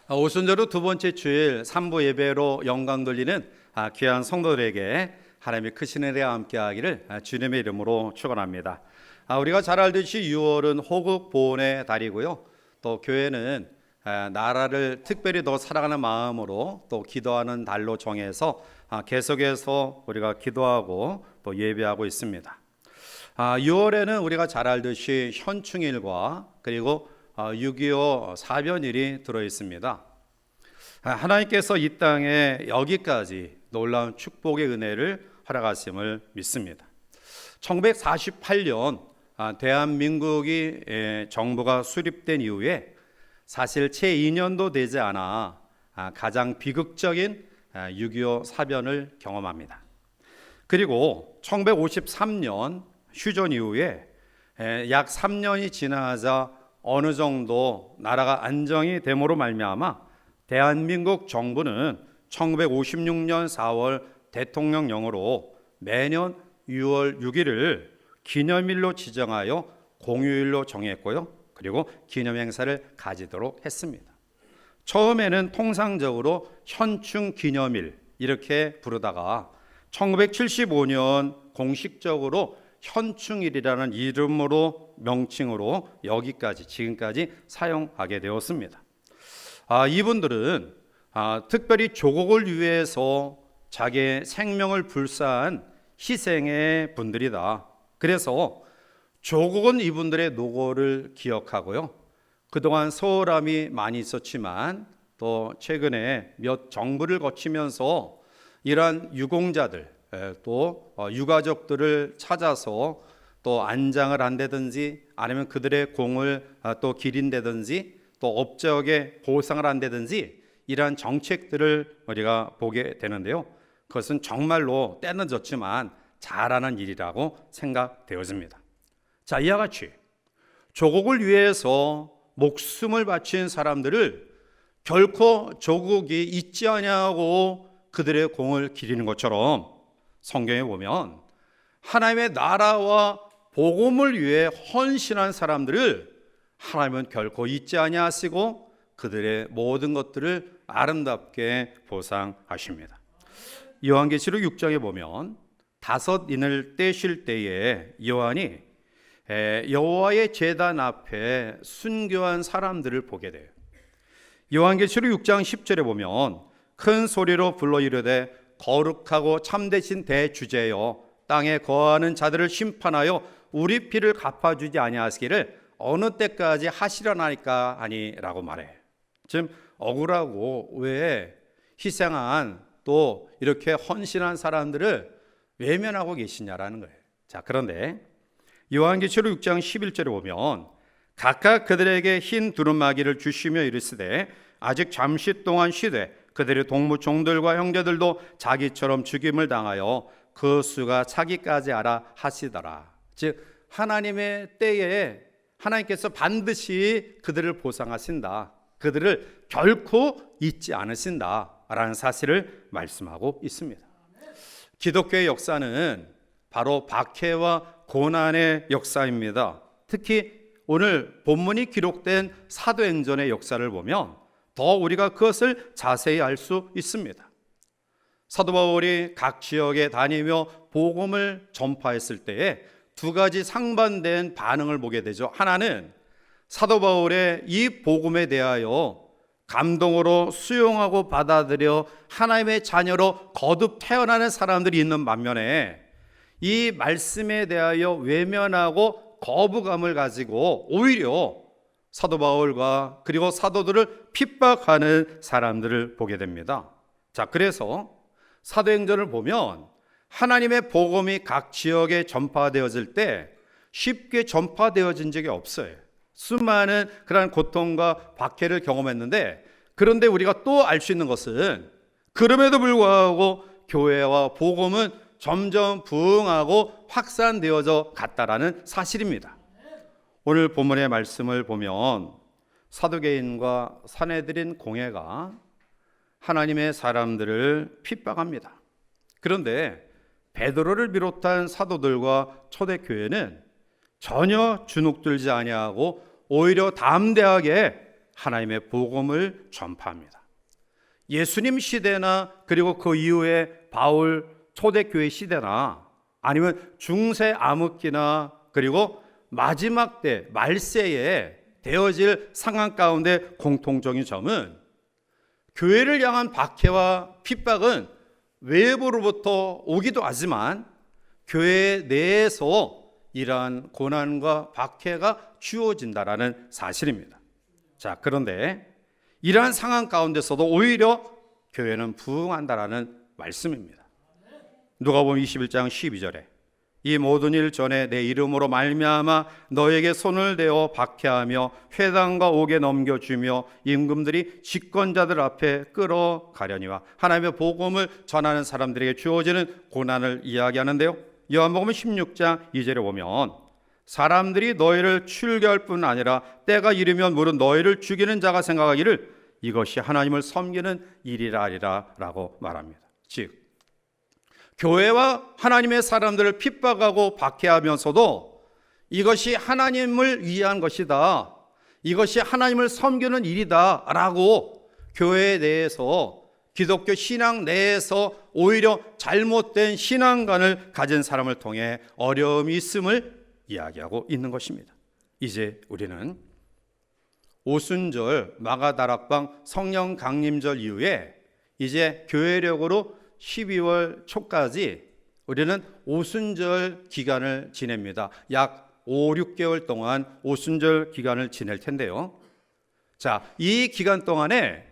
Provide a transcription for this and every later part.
오순절후 두 번째 주일 3부 예배로 영광 돌리는 귀한 성도들에게 하나님의 크신 은혜와 함께하기를 주님의 이름으로 축원합니다. 우리가 잘 알듯이 6월은 호국 보훈의 달이고요. 또 교회는 나라를 특별히 더 사랑하는 마음으로 또 기도하는 달로 정해서 계속해서 우리가 기도하고 또 예배하고 있습니다. 6월에는 우리가 잘 알듯이 현충일과 그리고 6.25 사변일이 들어 있습니다. 하나님께서 이 땅에 여기까지 놀라운 축복의 은혜를 허락하심을 믿습니다. 1948년 대한민국이 정부가 수립된 이후에 사실 채 2년도 되지 않아 가장 비극적인 6.25 사변을 경험합니다. 그리고 1953년 휴전 이후에 약 3년이 지나자 어느 정도 나라가 안정이 됨으로 말미암아 대한민국 정부는 1956년 4월 대통령령으로 매년 6월 6일을 기념일로 지정하여 공휴일로 정했고요. 그리고 기념행사를 가지도록 했습니다. 처음에는 통상적으로 현충기념일 이렇게 부르다가 1975년 공식적으로 현충일이라는 이름으로 명칭으로 여기까지 지금까지 사용하게 되었습니다. 이분들은 특별히 조국을 위해서 자기의 생명을 불사한 희생의 분들이다. 그래서 조국은 이분들의 노고를 기억하고요. 그동안 소홀함이 많이 있었지만 또 최근에 몇 정부를 거치면서 이러한 유공자들 또 유가족들을 찾아서 또 안장을 한다든지 아니면 그들의 공을 또 기린다든지 또 업적에 보상을 한다든지 이러한 정책들을 우리가 보게 되는데요. 그것은 정말로 때는 졌지만 잘하는 일이라고 생각되어집니다. 자, 이와 같이 조국을 위해서 목숨을 바친 사람들을 결코 조국이 잊지 아니하고 그들의 공을 기리는 것처럼 성경에 보면 하나님의 나라와 복음을 위해 헌신한 사람들을 하나님은 결코 잊지 아니하시고 그들의 모든 것들을 아름답게 보상하십니다. 요한계시록 6장에 보면 5인을 떼실 때에 요한이 여호와의 제단 앞에 순교한 사람들을 보게 돼요. 요한계시록 6장 10절에 보면 큰 소리로 불러 이르되 거룩하고 참되신 대주제여 땅에 거하는 자들을 심판하여 우리 피를 갚아주지 아니하시기를 어느 때까지 하시려나니까 아니라고 말해. 지금 억울하고 왜 희생한 또 이렇게 헌신한 사람들을 외면하고 계시냐라는 거예요. 자, 그런데 요한계시록 6장 11절에 보면 각각 그들에게 흰 두루마기를 주시며 이르시되 아직 잠시 동안 쉬되 그들의 동무 종들과 형제들도 자기처럼 죽임을 당하여 그 수가 차기까지 알아 하시더라. 즉 하나님의 때에 하나님께서 반드시 그들을 보상하신다. 그들을 결코 잊지 않으신다라는 사실을 말씀하고 있습니다. 기독교의 역사는 바로 박해와 고난의 역사입니다. 특히 오늘 본문이 기록된 사도행전의 역사를 보면 더 우리가 그것을 자세히 알 수 있습니다. 사도 바울이 각 지역에 다니며 복음을 전파했을 때에 두 가지 상반된 반응을 보게 되죠. 하나는 사도 바울의 이 복음에 대하여 감동으로 수용하고 받아들여 하나님의 자녀로 거듭 태어나는 사람들이 있는 반면에 이 말씀에 대하여 외면하고 거부감을 가지고 오히려 사도 바울과 그리고 사도들을 핍박하는 사람들을 보게 됩니다. 자, 그래서 사도행전을 보면 하나님의 복음이 각 지역에 전파되어질 때 쉽게 전파되어진 적이 없어요. 수많은 그러한 고통과 박해를 경험했는데, 그런데 우리가 또 알 수 있는 것은 그럼에도 불구하고 교회와 복음은 점점 부흥하고 확산되어져 갔다라는 사실입니다. 오늘 본문의 말씀을 보면 사두개인과 사내들인 공회가 하나님의 사람들을 핍박합니다. 그런데 베드로를 비롯한 사도들과 초대교회는 전혀 주눅들지 아니하고 오히려 담대하게 하나님의 복음을 전파합니다. 예수님 시대나 그리고 그 이후에 바울 초대교회 시대나 아니면 중세 암흑기나 그리고 마지막 때 말세에 되어질 상황 가운데 공통적인 점은 교회를 향한 박해와 핍박은 외부로부터 오기도 하지만 교회 내에서 이러한 고난과 박해가 주어진다라는 사실입니다. 자, 그런데 이러한 상황 가운데서도 오히려 교회는 부흥한다라는 말씀입니다. 누가복음 21장 12절에 이 모든 일 전에 내 이름으로 말미암아 너에게 손을 대어 박해하며 회당과 옥에 넘겨주며 임금들이 집권자들 앞에 끌어가려니와 하나님의 복음을 전하는 사람들에게 주어지는 고난을 이야기하는데요. 요한복음 16장 2절에 보면 사람들이 너희를 출교할 뿐 아니라 때가 이르면 무릇 너희를 죽이는 자가 생각하기를 이것이 하나님을 섬기는 일이라 하리라 라고 말합니다. 즉 교회와 하나님의 사람들을 핍박하고 박해하면서도 이것이 하나님을 위한 것이다, 이것이 하나님을 섬기는 일이다 라고 교회 내에서 기독교 신앙 내에서 오히려 잘못된 신앙관을 가진 사람을 통해 어려움이 있음을 이야기하고 있는 것입니다. 이제 우리는 오순절 마가다락방 성령 강림절 이후에 이제 교회력으로 12월 초까지 우리는 오순절 기간을 지냅니다. 약 5, 6개월 동안 오순절 기간을 지낼 텐데요. 자, 이 기간 동안에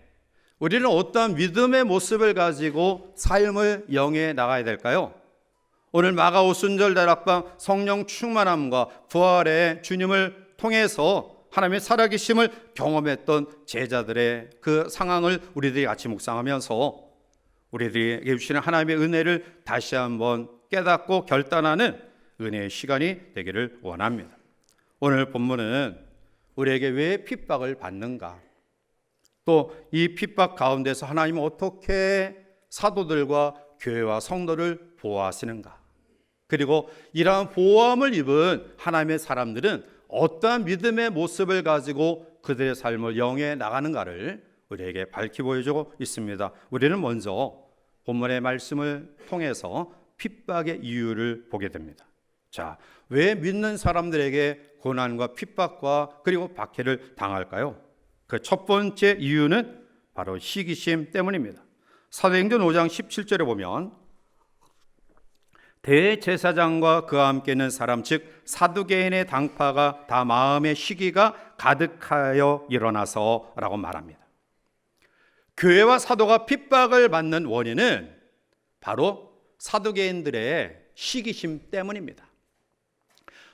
우리는 어떠한 믿음의 모습을 가지고 삶을 영위해 나가야 될까요? 오늘 마가 오순절 다락방 성령 충만함과 부활의 주님을 통해서 하나님의 살아계심을 경험했던 제자들의 그 상황을 우리들이 같이 묵상하면서 우리들에게 주시는 하나님의 은혜를 다시 한번 깨닫고 결단하는 은혜의 시간이 되기를 원합니다. 오늘 본문은 우리에게 왜 핍박을 받는가, 또 이 핍박 가운데서 하나님은 어떻게 사도들과 교회와 성도를 보호하시는가, 그리고 이러한 보호함을 입은 하나님의 사람들은 어떠한 믿음의 모습을 가지고 그들의 삶을 영위해 나가는가를 우리에게 밝히 보여주고 있습니다. 우리는 먼저 본문의 말씀을 통해서 핍박의 이유를 보게 됩니다. 자, 왜 믿는 사람들에게 고난과 핍박과 그리고 박해를 당할까요? 그 첫 번째 이유는 바로 시기심 때문입니다. 사도행전 5장 17절에 보면 대제사장과 그와 함께 있는 사람 즉 사두개인의 당파가 다 마음의 시기가 가득하여 일어나서 라고 말합니다. 교회와 사도가 핍박을 받는 원인은 바로 사두개인들의 시기심 때문입니다.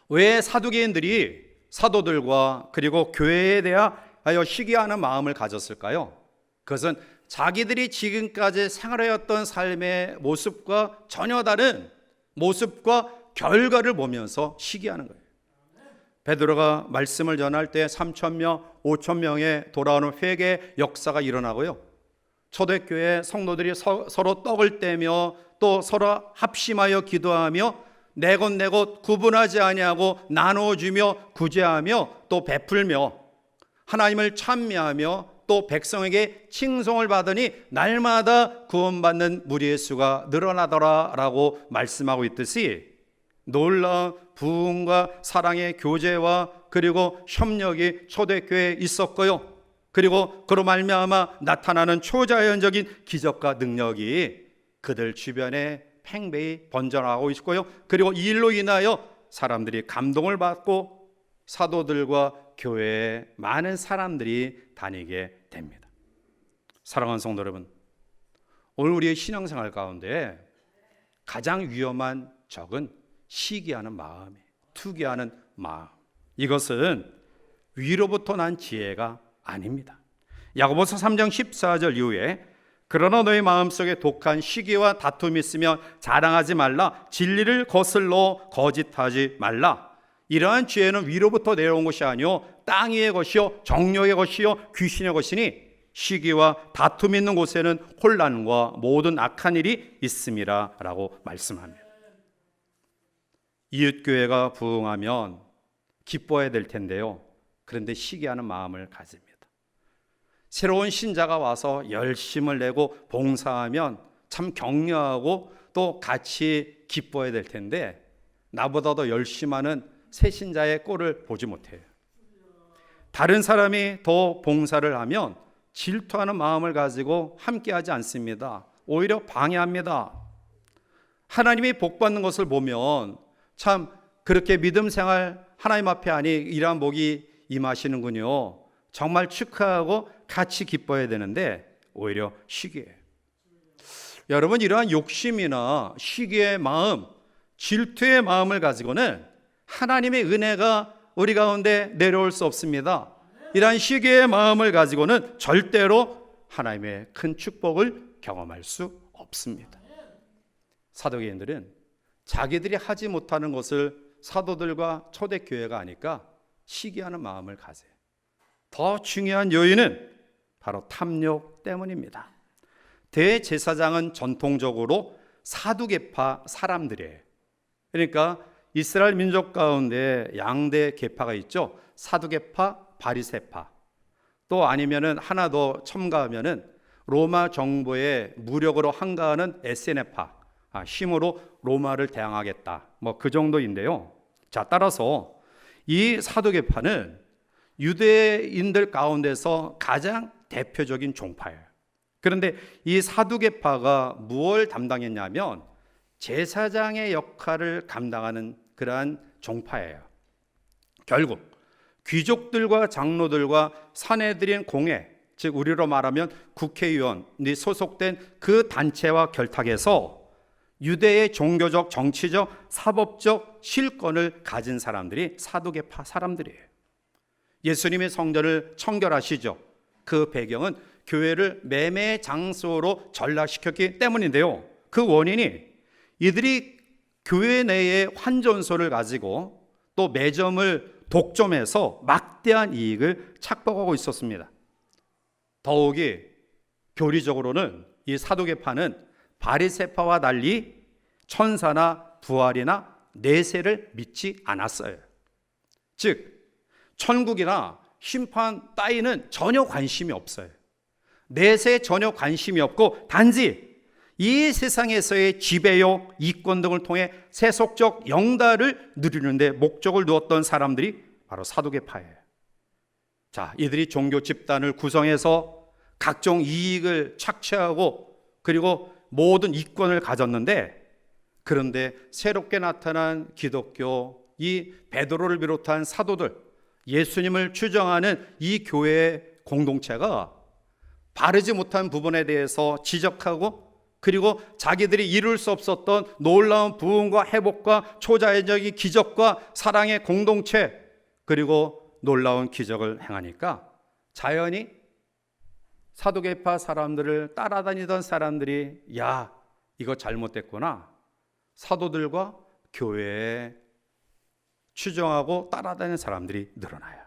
왜 사두개인들이 사도들과 그리고 교회에 대하여 시기하는 마음을 가졌을까요? 그것은 자기들이 지금까지 생활해왔던 삶의 모습과 전혀 다른 모습과 결과를 보면서 시기하는 거예요. 베드로가 말씀을 전할 때 3,000명, 5,000명의 돌아오는 회개 역사가 일어나고요. 초대교회 성도들이 서로 떡을 떼며 또 서로 합심하여 기도하며 내 것 내 것 구분하지 아니하고 나눠주며 구제하며 또 베풀며 하나님을 찬미하며 또 백성에게 칭송을 받으니 날마다 구원받는 무리의 수가 늘어나더라라고 말씀하고 있듯이 놀라운 부흥과 사랑의 교제와 그리고 협력이 초대교회에 있었고요. 그리고 그로 말미암아 나타나는 초자연적인 기적과 능력이 그들 주변에 팽배히 번져나가고 있고요. 그리고 이 일로 인하여 사람들이 감동을 받고 사도들과 교회에 많은 사람들이 다니게 됩니다. 사랑하는 성도 여러분, 오늘 우리의 신앙생활 가운데 가장 위험한 적은 시기하는 마음이에요. 투기하는 마음. 이것은 위로부터 난 지혜가 아닙니다. 야고보서 3장 14절 이후에 그러나 너희 마음속에 독한 시기와 다툼이 있으면 자랑하지 말라. 진리를 거슬러 거짓하지 말라. 이러한 지혜는 위로부터 내려온 것이 아니요 땅 위의 것이요 정욕의 것이요 귀신의 것이니 시기와 다툼이 있는 곳에는 혼란과 모든 악한 일이 있음이라 라고 말씀합니다. 이웃교회가 부흥하면 기뻐해야 될 텐데요, 그런데 시기하는 마음을 가집니다. 새로운 신자가 와서 열심을 내고 봉사하면 참 격려하고 또 같이 기뻐해야 될 텐데 나보다 더 열심히 하는 새 신자의 꼴을 보지 못해요. 다른 사람이 더 봉사를 하면 질투하는 마음을 가지고 함께하지 않습니다. 오히려 방해합니다. 하나님이 복받는 것을 보면 참 그렇게 믿음 생활 하나님 앞에 하니 이러한 복이 임하시는군요. 정말 축하하고 같이 기뻐해야 되는데 오히려 시기예요. 여러분, 이러한 욕심이나 시기의 마음, 질투의 마음을 가지고는 하나님의 은혜가 우리 가운데 내려올 수 없습니다. 이러한 시기의 마음을 가지고는 절대로 하나님의 큰 축복을 경험할 수 없습니다. 사도계인들은 자기들이 하지 못하는 것을 사도들과 초대교회가 하니까 시기하는 마음을 가져요. 더 중요한 요인은 바로 탐욕 때문입니다. 대제사장은 전통적으로 사두개파 사람들이에요. 그러니까 이스라엘 민족 가운데 양대 계파가 있죠. 사두개파, 바리새파. 또 아니면은 하나 더 첨가하면은 로마 정부의 무력으로 항거하는 에세네파. 힘으로 로마를 대항하겠다. 뭐 그 정도인데요. 자, 따라서 이 사두개파는 유대인들 가운데서 가장 대표적인 종파예요. 그런데 이 사두개파가 무엇을 담당했냐면 제사장의 역할을 감당하는 그러한 종파예요. 결국 귀족들과 장로들과 사내들인 공회, 즉 우리로 말하면 국회의원이 소속된 그 단체와 결탁해서 유대의 종교적, 정치적, 사법적 실권을 가진 사람들이 사두개파 사람들이에요. 예수님이 성전을 청결하시죠. 그 배경은 교회를 매매 장소로 전락시켰기 때문인데요. 그 원인이 이들이 교회 내에 환전소를 가지고 또 매점을 독점해서 막대한 이익을 착복하고 있었습니다. 더욱이 교리적으로는 이 사두개파는 바리새파와 달리 천사나 부활이나 내세를 믿지 않았어요. 즉 천국이나 심판 따위는 전혀 관심이 없어요. 내세에 전혀 관심이 없고 단지 이 세상에서의 지배욕, 이권 등을 통해 세속적 영달을 누리는 데 목적을 두었던 사람들이 바로 사두개파예요. 자, 이들이 종교 집단을 구성해서 각종 이익을 착취하고 그리고 모든 이권을 가졌는데, 그런데 새롭게 나타난 기독교, 이 베드로를 비롯한 사도들, 예수님을 추정하는 이 교회의 공동체가 바르지 못한 부분에 대해서 지적하고 그리고 자기들이 이룰 수 없었던 놀라운 부흥과 회복과 초자연적인 기적과 사랑의 공동체 그리고 놀라운 기적을 행하니까 자연히 사두개파 사람들을 따라다니던 사람들이 야, 이거 잘못됐구나. 사도들과 교회에 추종하고 따라다니는 사람들이 늘어나요.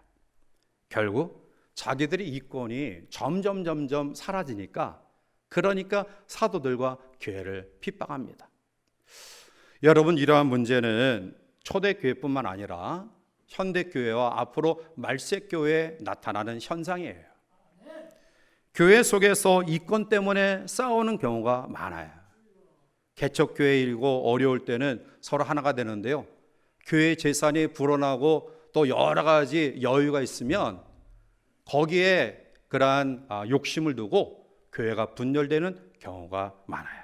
결국 자기들의 이권이 점점 사라지니까 그러니까 사도들과 교회를 핍박합니다. 여러분, 이러한 문제는 초대교회뿐만 아니라 현대교회와 앞으로 말세교회에 나타나는 현상이에요. 교회 속에서 이권 때문에 싸우는 경우가 많아요. 개척교회이고 어려울 때는 서로 하나가 되는데요. 교회 재산이 불어나고 또 여러 가지 여유가 있으면 거기에 그러한 욕심을 두고 교회가 분열되는 경우가 많아요.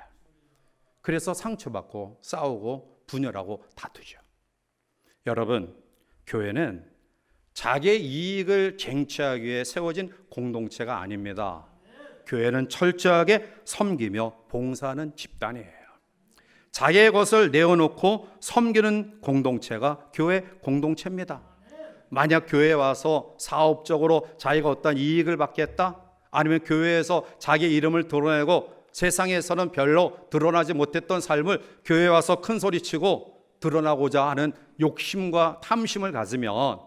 그래서 상처받고 싸우고 분열하고 다투죠. 여러분, 교회는 자기의 이익을 쟁취하기 위해 세워진 공동체가 아닙니다. 교회는 철저하게 섬기며 봉사하는 집단이에요. 자기의 것을 내어놓고 섬기는 공동체가 교회 공동체입니다. 만약 교회에 와서 사업적으로 자기가 어떤 이익을 받겠다, 아니면 교회에서 자기 이름을 드러내고 세상에서는 별로 드러나지 못했던 삶을 교회에 와서 큰 소리치고 드러나고자 하는 욕심과 탐심을 가지면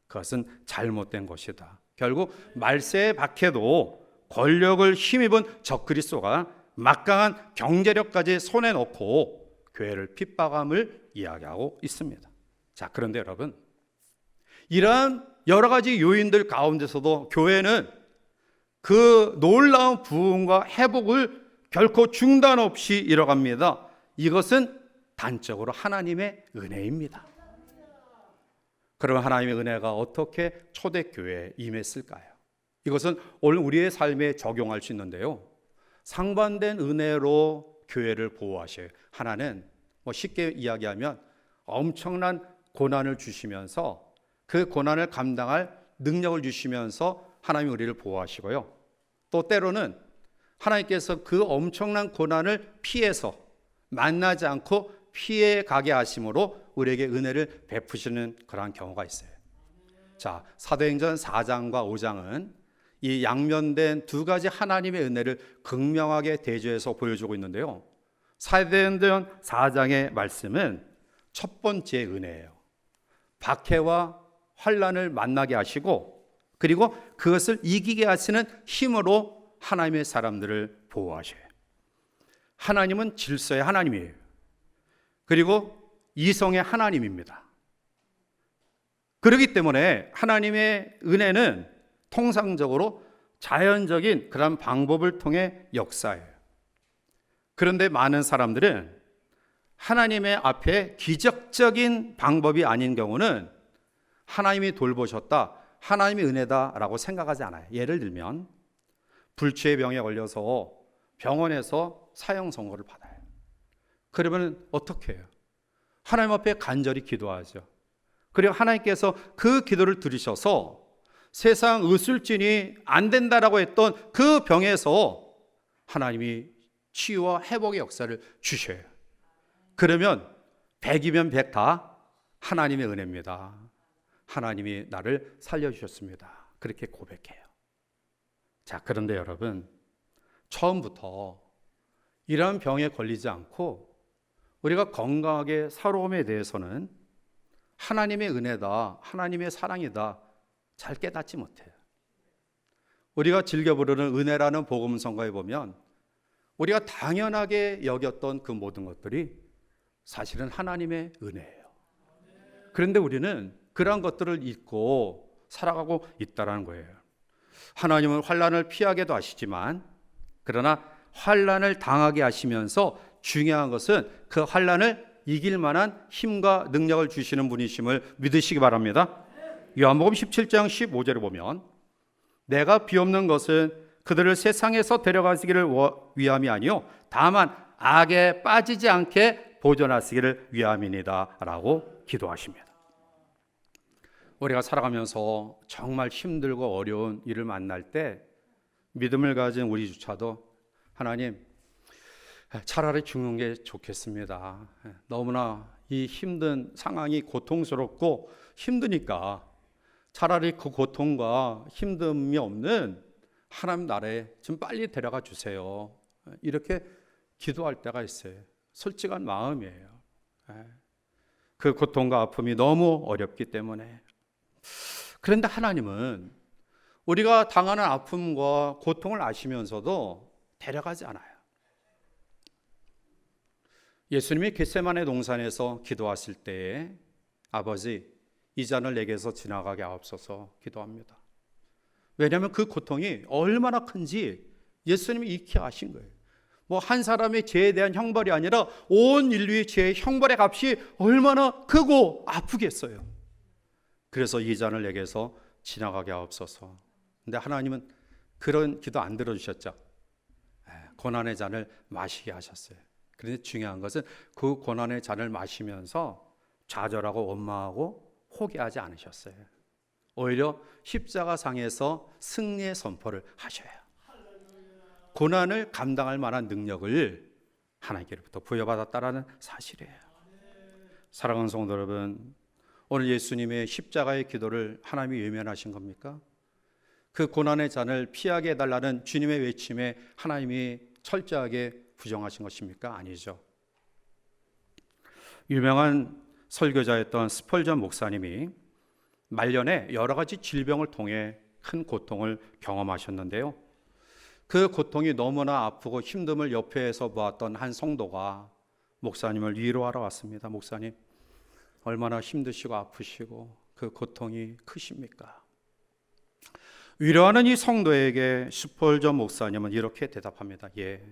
그것은 잘못된 것이다. 결국 말세에 박해도 권력을 힘입은 적그리스도가 막강한 경제력까지 손에 넣고 교회를 핍박함을 이야기하고 있습니다. 자, 그런데 여러분, 이러한 여러 가지 요인들 가운데서도 교회는 그 놀라운 부흥과 회복을 결코 중단 없이 이뤄갑니다. 이것은 단적으로 하나님의 은혜입니다. 그러면 하나님의 은혜가 어떻게 초대교회에 임했을까요? 이것은 오늘 우리의 삶에 적용할 수 있는데요. 상반된 은혜로 교회를 보호하셔요. 하나는 쉽게 이야기하면 엄청난 고난을 주시면서 그 고난을 감당할 능력을 주시면서 하나님이 우리를 보호하시고요. 또 때로는 하나님께서 그 엄청난 고난을 피해서 만나지 않고 피해 가게 하심으로 우리에게 은혜를 베푸시는 그러한 경우가 있어요. 자, 사도행전 4장과 5장은 이 양면된 두 가지 하나님의 은혜를 극명하게 대조해서 보여주고 있는데요. 사도행전 4장의 말씀은 첫 번째 은혜예요. 박해와 환난을 만나게 하시고 그리고 그것을 이기게 하시는 힘으로 하나님의 사람들을 보호하셔요. 하나님은 질서의 하나님이에요. 그리고 이성의 하나님입니다. 그렇기 때문에 하나님의 은혜는 통상적으로 자연적인 그런 방법을 통해 역사해요. 그런데 많은 사람들은 하나님의 앞에 기적적인 방법이 아닌 경우는 하나님이 돌보셨다, 하나님의 은혜다라고 생각하지 않아요. 예를 들면 불치의 병에 걸려서 병원에서 사형 선고를 받아요. 그러면 어떻게 해요? 하나님 앞에 간절히 기도하죠. 그리고 하나님께서 그 기도를 들으셔서 세상 의술진이 안 된다라고 했던 그 병에서 하나님이 치유와 회복의 역사를 주셔요. 그러면 100이면 100 다 하나님의 은혜입니다. 하나님이 나를 살려주셨습니다. 그렇게 고백해요. 자, 그런데 여러분, 처음부터 이런 병에 걸리지 않고 우리가 건강하게 살아옴에 대해서는 하나님의 은혜다, 하나님의 사랑이다 잘 깨닫지 못해요. 우리가 즐겨 부르는 은혜라는 복음성가에 보면 우리가 당연하게 여겼던 그 모든 것들이 사실은 하나님의 은혜예요. 그런데 우리는 그러한 것들을 잊고 살아가고 있다는 거예요. 하나님은 환난을 피하게도 하시지만 그러나 환난을 당하게 하시면서 중요한 것은 그 환난을 이길 만한 힘과 능력을 주시는 분이심을 믿으시기 바랍니다. 요한복음 17장 15절을 보면 내가 비옵는 것은 그들을 세상에서 데려가시기를 위함이 아니요 다만 악에 빠지지 않게 보존하시기를 위함이니다 라고 기도하십니다. 우리가 살아가면서 정말 힘들고 어려운 일을 만날 때 믿음을 가진 우리조차도 하나님 차라리 죽는 게 좋겠습니다. 너무나 이 힘든 상황이 고통스럽고 힘드니까 차라리 그 고통과 힘듦이 없는 하나님 나라에 좀 빨리 데려가 주세요. 이렇게 기도할 때가 있어요. 솔직한 마음이에요. 그 고통과 아픔이 너무 어렵기 때문에. 그런데 하나님은 우리가 당하는 아픔과 고통을 아시면서도 데려가지 않아요. 예수님이 겟세마네 동산에서 기도하실 때에 아버지 이 잔을 내게서 지나가게 하옵소서 기도합니다. 왜냐하면 그 고통이 얼마나 큰지 예수님이 익히 아신 거예요. 뭐 한 사람의 죄에 대한 형벌이 아니라 온 인류의 죄의 형벌의 값이 얼마나 크고 아프겠어요. 그래서 이 잔을 내게서 지나가게 하옵소서. 근데 하나님은 그런 기도 안 들어주셨죠. 고난의 잔을 마시게 하셨어요. 그런데 중요한 것은 그 고난의 잔을 마시면서 좌절하고 원망하고 포기하지 않으셨어요. 오히려 십자가상에서 승리의 선포를 하셔요. 고난을 감당할 만한 능력을 하나님께로부터 부여받았다라는 사실이에요. 사랑하는 성도 여러분, 오늘 예수님의 십자가의 기도를 하나님이 외면하신 겁니까? 그 고난의 잔을 피하게 해달라는 주님의 외침에 하나님이 철저하게 부정하신 것입니까? 아니죠. 유명한 설교자였던 스펄전 목사님이 말년에 여러 가지 질병을 통해 큰 고통을 경험하셨는데요. 그 고통이 너무나 아프고 힘듦을 옆에서 보았던 한 성도가 목사님을 위로하러 왔습니다. 목사님, 얼마나 힘드시고 아프시고 그 고통이 크십니까? 위로하는 이 성도에게 슈펄전 목사님은 이렇게 대답합니다. 예,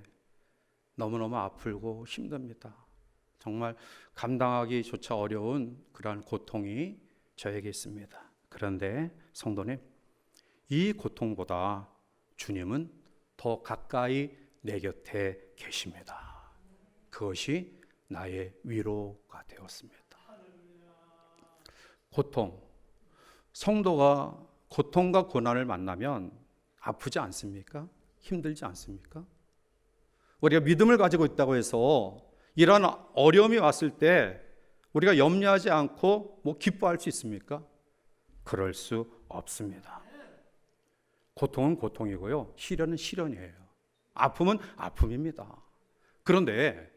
너무너무 아프고 힘듭니다. 정말 감당하기조차 어려운 그러한 고통이 저에게 있습니다. 그런데 성도님, 이 고통보다 주님은 더 가까이 내 곁에 계십니다. 그것이 나의 위로가 되었습니다. 고통, 성도가 고통과 고난을 만나면 아프지 않습니까? 힘들지 않습니까? 우리가 믿음을 가지고 있다고 해서 이런 어려움이 왔을 때 우리가 염려하지 않고 기뻐할 수 있습니까? 그럴 수 없습니다. 고통은 고통이고요, 시련은 시련이에요. 아픔은 아픔입니다. 그런데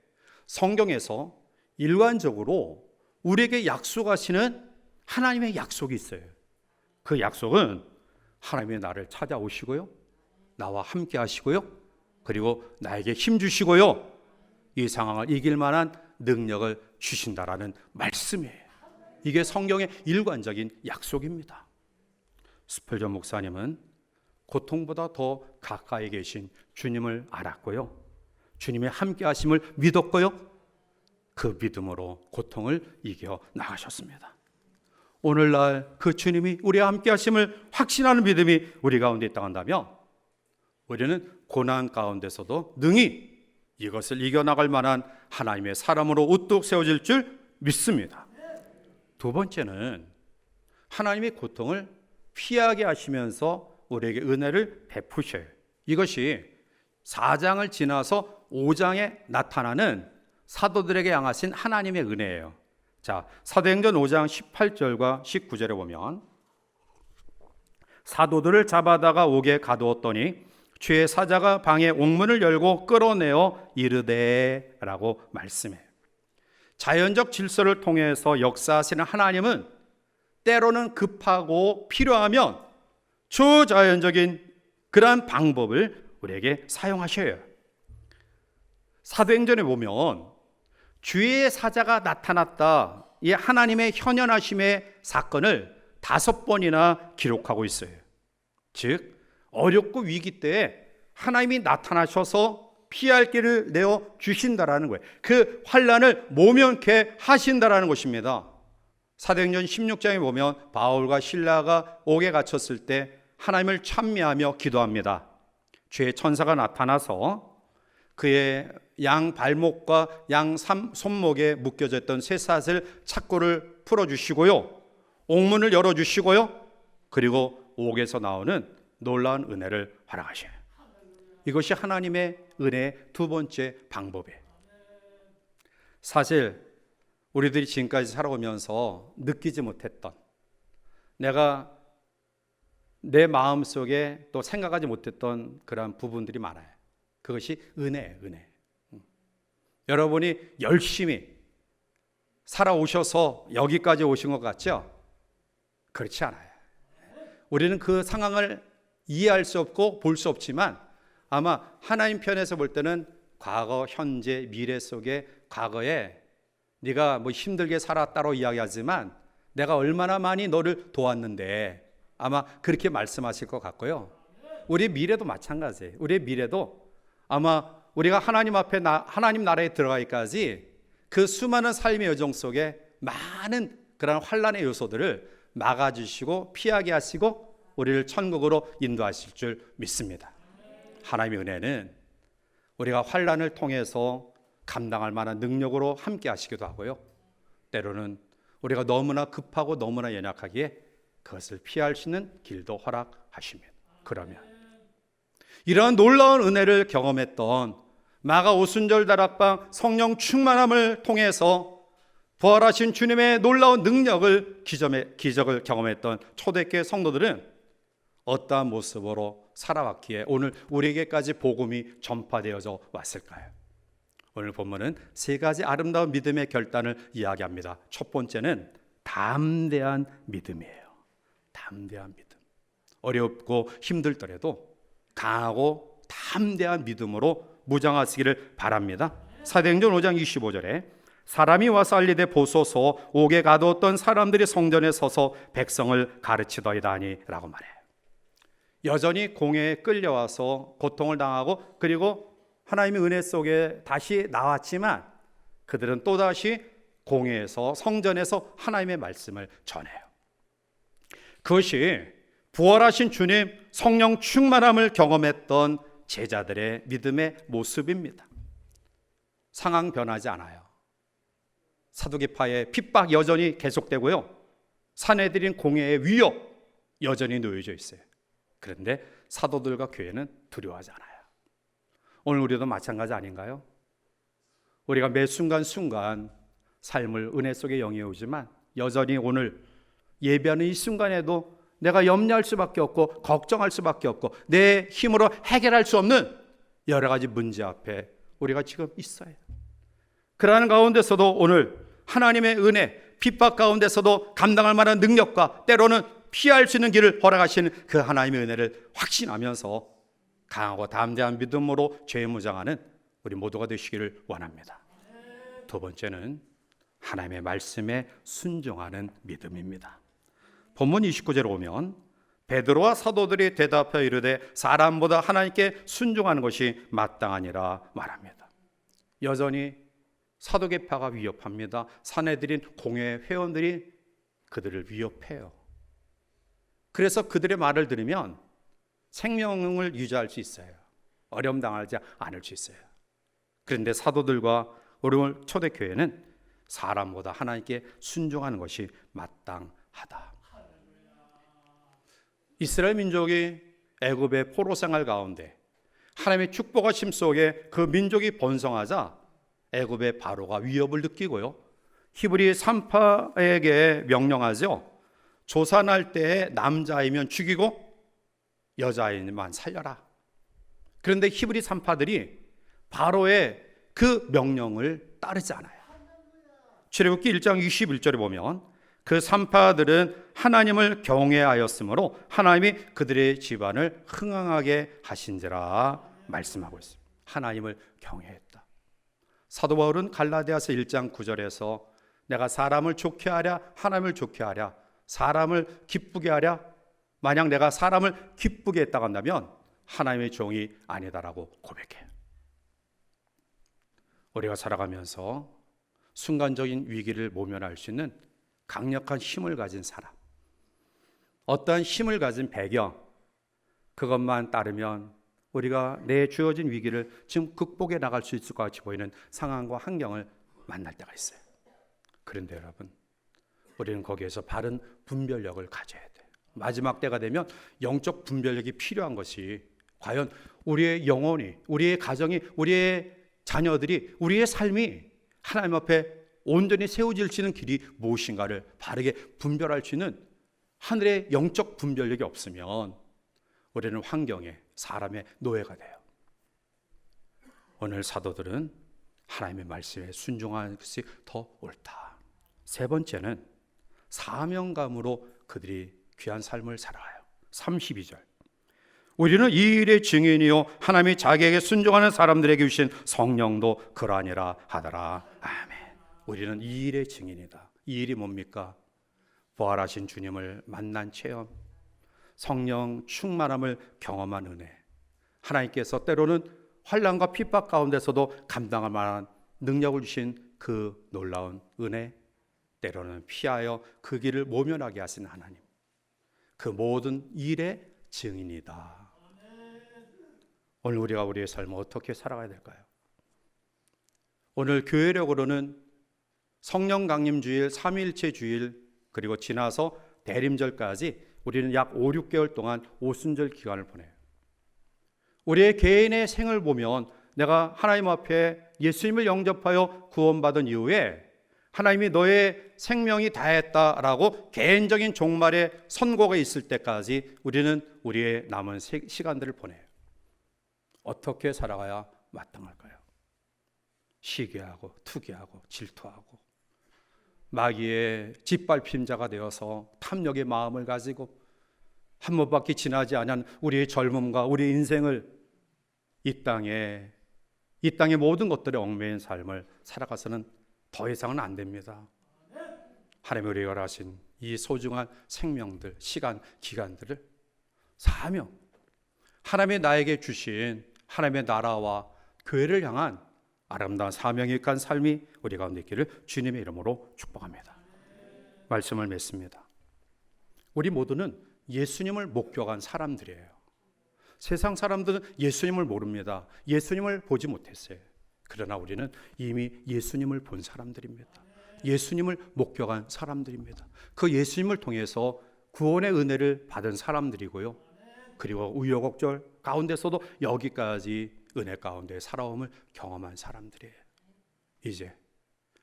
성경에서 일관적으로 우리에게 약속하시는 하나님의 약속이 있어요. 그 약속은 하나님이 나를 찾아오시고요, 나와 함께 하시고요, 그리고 나에게 힘 주시고요, 이 상황을 이길 만한 능력을 주신다라는 말씀이에요. 이게 성경의 일관적인 약속입니다. 스펄전 목사님은 고통보다 더 가까이 계신 주님을 알았고요, 주님의 함께 하심을 믿었고요, 그 믿음으로 고통을 이겨 나가셨습니다. 오늘날 그 주님이 우리와 함께 하심을 확신하는 믿음이 우리 가운데 있다고 한다면 우리는 고난 가운데서도 능히 이것을 이겨나갈 만한 하나님의 사람으로 우뚝 세워질 줄 믿습니다. 두 번째는 하나님의 고통을 피하게 하시면서 우리에게 은혜를 베푸셔요. 이것이 4장을 지나서 5장에 나타나는 사도들에게 향하신 하나님의 은혜예요. 자, 사도행전 5장 18절과 19절에 보면 사도들을 잡아다가 옥에 가두었더니 주의 사자가 방의 옥문을 열고 끌어내어 이르되 라고 말씀해요. 자연적 질서를 통해서 역사하시는 하나님은 때로는 급하고 필요하면 초자연적인 그러한 방법을 우리에게 사용하셔요. 사도행전에 보면 주의 사자가 나타났다, 이 하나님의 현현하심의 사건을 5번이나 기록하고 있어요. 즉 어렵고 위기 때에 하나님이 나타나셔서 피할 길을 내어 주신다라는 거예요. 그 환난을 모면케 하신다라는 것입니다. 사도행전 16장에 보면 바울과 실라가 옥에 갇혔을 때 하나님을 찬미하며 기도합니다. 주의 천사가 나타나서 그의 양 발목과 양 손목에 묶여져 있던 쇠사슬 착고를 풀어주시고요, 옥문을 열어주시고요, 그리고 옥에서 나오는 놀라운 은혜를 허락하셔요. 이것이 하나님의 은혜의 두 번째 방법이에요. 사실 우리들이 지금까지 살아오면서 느끼지 못했던, 내가 내 마음속에 또 생각하지 못했던 그러한 부분들이 많아요. 그것이 은혜예요, 은혜. 여러분이 열심히 살아오셔서 여기까지 오신 것 같죠? 그렇지 않아요. 우리는 그 상황을 이해할 수 없고 볼 수 없지만 아마 하나님 편에서 볼 때는 과거, 현재, 미래 속에 과거에 네가 힘들게 살았다고 이야기하지만 내가 얼마나 많이 너를 도왔는데 아마 그렇게 말씀하실 것 같고요. 우리의 미래도 마찬가지예요. 우리의 미래도 아마 우리가 하나님 앞에 하나님 나라에 들어가기까지 그 수많은 삶의 여정 속에 많은 그런 환난의 요소들을 막아주시고 피하게 하시고 우리를 천국으로 인도하실 줄 믿습니다. 하나님의 은혜는 우리가 환난을 통해서 감당할 만한 능력으로 함께 하시기도 하고요, 때로는 우리가 너무나 급하고 너무나 연약하기에 그것을 피할 수 있는 길도 허락하십니다. 그러면 이러한 놀라운 은혜를 경험했던 마가 오순절 다락방 성령 충만함을 통해서 부활하신 주님의 놀라운 능력을 기적을 경험했던 초대교회 성도들은 어떠한 모습으로 살아왔기에 오늘 우리에게까지 복음이 전파되어져 왔을까요? 오늘 본문은 3가지 아름다운 믿음의 결단을 이야기합니다. 첫 번째는 담대한 믿음이에요. 담대한 믿음. 어렵고 힘들더라도 강하고 담대한 믿음으로 무장하시기를 바랍니다. 사도행전 5장 25절에 사람이 와서 알리되 보소서 옥에 가두었던 사람들이 성전에 서서 백성을 가르치더이다니 라고 말해요. 여전히 공회에 끌려와서 고통을 당하고 그리고 하나님의 은혜 속에 다시 나왔지만 그들은 또다시 공회에서 성전에서 하나님의 말씀을 전해요. 그것이 부활하신 주님 성령 충만함을 경험했던 제자들의 믿음의 모습입니다. 상황 변하지 않아요. 사두개파의 핍박 여전히 계속되고요. 사내들인 공회의 위협 여전히 놓여져 있어요. 그런데 사도들과 교회는 두려워하지 않아요. 오늘 우리도 마찬가지 아닌가요? 우리가 매 순간순간 삶을 은혜 속에 영위해오지만 여전히 오늘 예배하는 이 순간에도 내가 염려할 수밖에 없고 걱정할 수밖에 없고 내 힘으로 해결할 수 없는 여러 가지 문제 앞에 우리가 지금 있어요. 그러는 가운데서도 오늘 하나님의 은혜, 핍박 가운데서도 감당할 만한 능력과 때로는 피할 수 있는 길을 허락하시는 그 하나님의 은혜를 확신하면서 강하고 담대한 믿음으로 죄 무장하는 우리 모두가 되시기를 원합니다. 두 번째는 하나님의 말씀에 순종하는 믿음입니다. 본문 29절에 오면 베드로와 사도들이 대답하여 이르되 사람보다 하나님께 순종하는 것이 마땅하니라 말합니다. 여전히 사도계파가 위협합니다. 사내들인 공회 회원들이 그들을 위협해요. 그래서 그들의 말을 들으면 생명을 유지할 수 있어요. 어려움 당하지 않을 수 있어요. 그런데 사도들과 우리 초대교회는 사람보다 하나님께 순종하는 것이 마땅하다. 이스라엘 민족이 애굽의 포로 생활 가운데 하나님의 축복하심 속에 그 민족이 번성하자 애굽의 바로가 위협을 느끼고요. 히브리 산파에게 명령하죠. 조산할 때에 남자이면 죽이고 여자이만 살려라. 그런데 히브리 산파들이 바로의 그 명령을 따르지 않아요. 출애굽기 1장 21절에 보면 그 산파들은 하나님을 경외하였으므로 하나님이 그들의 집안을 흥황하게 하신지라 말씀하고 있습니다. 하나님을 경외했다. 사도 바울은 갈라디아서 1장 9절에서 내가 사람을 좋게 하랴 하나님을 좋게 하랴 사람을 기쁘게 하랴 만약 내가 사람을 기쁘게 했다고 한다면 하나님의 종이 아니다라고 고백해요. 우리가 살아가면서 순간적인 위기를 모면할 수 있는 강력한 힘을 가진 사람, 어떠한 힘을 가진 배경, 그것만 따르면 우리가 내 주어진 위기를 지금 극복해 나갈 수 있을 것 같이 보이는 상황과 환경을 만날 때가 있어요. 그런데 여러분, 우리는 거기에서 바른 분별력을 가져야 돼요. 마지막 때가 되면 영적 분별력이 필요한 것이 과연 우리의 영혼이, 우리의 가정이, 우리의 자녀들이, 우리의 삶이 하나님 앞에 온전히 세워질 수 있는 길이 무엇인가를 바르게 분별할 수 있는 하늘의 영적 분별력이 없으면 우리는 환경에 사람의 노예가 돼요. 오늘 사도들은 하나님의 말씀에 순종하는 것이 더 옳다. 세 번째는 사명감으로 그들이 귀한 삶을 살아가요. 32절. 우리는 이 일의 증인이요 하나님이 자기에게 순종하는 사람들에게 주신 성령도 그러하니라 하더라. 아멘. 우리는 이 일의 증인이다. 이 일이 뭡니까? 부활하신 주님을 만난 체험, 성령 충만함을 경험한 은혜, 하나님께서 때로는 환난과 핍박 가운데서도 감당할 만한 능력을 주신 그 놀라운 은혜, 때로는 피하여 그 길을 모면하게 하신 하나님, 그 모든 일의 증인이다. 오늘 우리가 우리의 삶을 어떻게 살아가야 될까요? 오늘 교회력으로는 성령 강림 주일, 삼위일체 주일, 그리고 지나서 대림절까지 우리는 약 5, 6개월 동안 오순절 기간을 보내요. 우리의 개인의 생을 보면 내가 하나님 앞에 예수님을 영접하여 구원받은 이후에 하나님이 너의 생명이 다했다라고 개인적인 종말의 선고가 있을 때까지 우리는 우리의 남은 시간들을 보내요. 어떻게 살아가야 마땅할까요? 시기하고 투기하고 질투하고 마귀의 짓밟힘자가 되어서 탐욕의 마음을 가지고 한 번밖에 지나지 않은 우리의 젊음과 우리의 인생을 이 땅의 모든 것들에 얽매인 삶을 살아가서는 더 이상은 안 됩니다. 하나님이 우리가 하신 이 소중한 생명들, 시간, 기간들을 사명, 하나님이 나에게 주신 하나님의 나라와 교회를 향한 아름다운 사명이 있는 삶이 우리 가운데 있기를 주님의 이름으로 축복합니다. 말씀을 맺습니다. 우리 모두는 예수님을 목격한 사람들이에요. 세상 사람들은 예수님을 모릅니다. 예수님을 보지 못했어요. 그러나 우리는 이미 예수님을 본 사람들입니다. 예수님을 목격한 사람들입니다. 그 예수님을 통해서 구원의 은혜를 받은 사람들이고요. 그리고 우여곡절 가운데서도 여기까지 은혜 가운데 살아옴을 경험한 사람들이에요. 이제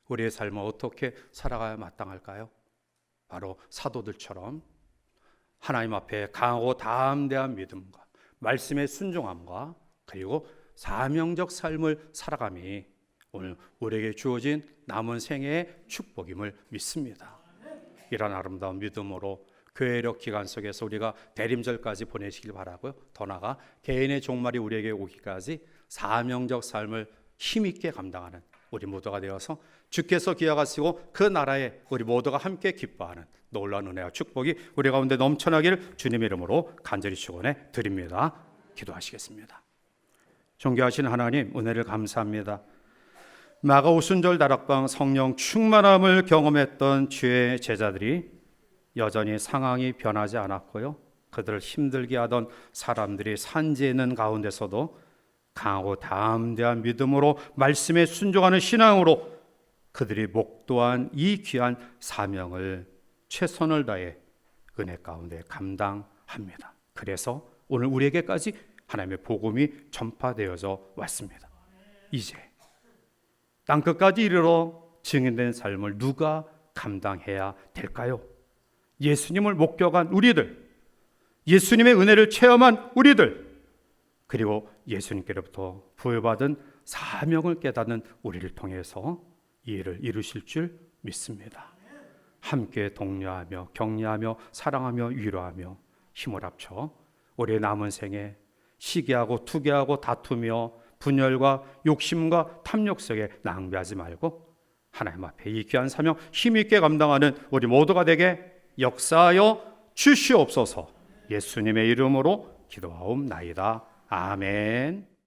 우리의 삶은 어떻게 살아가야 마땅할까요? 바로 사도들처럼 하나님 앞에 강하고 담대한 믿음과 말씀의 순종함과 그리고 사명적 삶을 살아감이 오늘 우리에게 주어진 남은 생애의 축복임을 믿습니다. 이런 아름다운 믿음으로 교회력 기간 속에서 우리가 대림절까지 보내시길 바라고요. 더 나아가 개인의 종말이 우리에게 오기까지 사명적 삶을 힘있게 감당하는 우리 모두가 되어서 주께서 기약하시고 그 나라에 우리 모두가 함께 기뻐하는 놀라운 은혜와 축복이 우리 가운데 넘쳐나기를 주님의 이름으로 간절히 축원해 드립니다. 기도하시겠습니다. 존귀하신 하나님, 은혜를 감사합니다. 마가오순절 다락방 성령 충만함을 경험했던 주의 제자들이 여전히 상황이 변하지 않았고요. 그들을 힘들게 하던 사람들이 산지에 있는 가운데서도 강하고 담대한 믿음으로 말씀에 순종하는 신앙으로 그들이 목도한 이 귀한 사명을 최선을 다해 은혜 가운데 감당합니다. 그래서 오늘 우리에게까지 하나님의 복음이 전파되어져 왔습니다. 이제 땅끝까지 이르러 증인된 삶을 누가 감당해야 될까요? 예수님을 목격한 우리들, 예수님의 은혜를 체험한 우리들, 그리고 예수님께로부터 부여받은 사명을 깨닫는 우리를 통해서 이 일을 이루실 줄 믿습니다. 함께 독려하며 격려하며 사랑하며 위로하며 힘을 합쳐 우리의 남은 생에 시기하고 투기하고 다투며 분열과 욕심과 탐욕 속에 낭비하지 말고 하나님 앞에 이 귀한 사명 힘있게 감당하는 우리 모두가 되게 역사하여 주시옵소서. 예수님의 이름으로 기도하옵나이다. 아멘.